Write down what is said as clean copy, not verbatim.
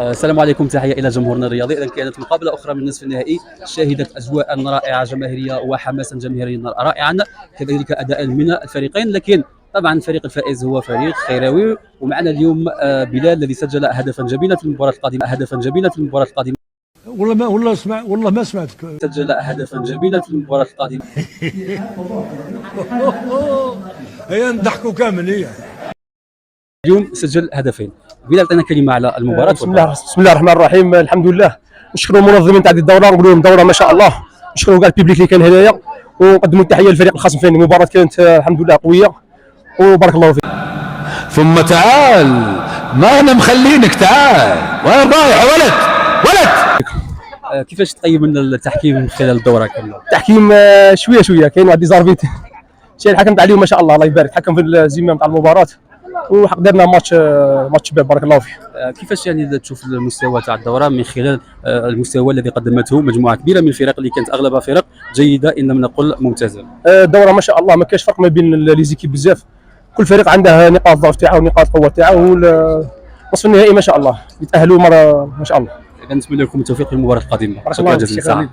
السلام عليكم، تحية إلى جمهورنا الرياضي. إذا كانت مقابلة أخرى من نصف النهائي شهدت أجواء رائعة جماهيرية وحماسا جماهيريا رائعا، كذلك أداء من الفريقين. لكن طبعا الفريق الفائز هو فريق خيراوي، ومعنا اليوم بلال الذي سجل هدفا جميلا في المباراة القادمة. والله ما سمعتك. سجل هدفا جميلا في المباراة القادمة. هي نضحكوا كامل هي. اليوم سجل هدفين. بلال، اعطينا كلمة على المباراة. بسم الله الرحمن الرحيم. الحمد لله، نشكروا المنظمين تاع الدوره، نقولوا لهم دوره ما شاء الله، نشكروا كاع البيبليك اللي كان هنايا، ونقدموا التحيه للفريق الخصم. فين المباراه كانت الحمد لله قويه، وبارك الله فيك. ثم تعال، ما انا مخلينك، تعال وين رايح ولد. كيفاش تقيم من التحكيم من خلال الدورة كاملة؟ التحكيم شويه كاين واحد ديزارفيت، شي حكمت عليهم ما شاء الله، الله يبارك، حكم في الزمام تاع المباراه، وقدرنا ماتش شباب بارك الله فيه. كيفاش يعني تشوف المستوى تاع الدوره من خلال المستوى الذي قدمته مجموعه كبيره من الفرق اللي كانت اغلبها فرق جيده ان لم نقل ممتازه؟ الدوره ما شاء الله ما كاينش فرق ما بين لي زيكيب بزاف، كل فريق عنده نقاط الضعف تاعو ونقاط القوه تاعو، نصف النهائي ما شاء الله يتاهلوا مره ما شاء الله. نتمنى لكم التوفيق في المباراه القادمه. شكرا جزيلا.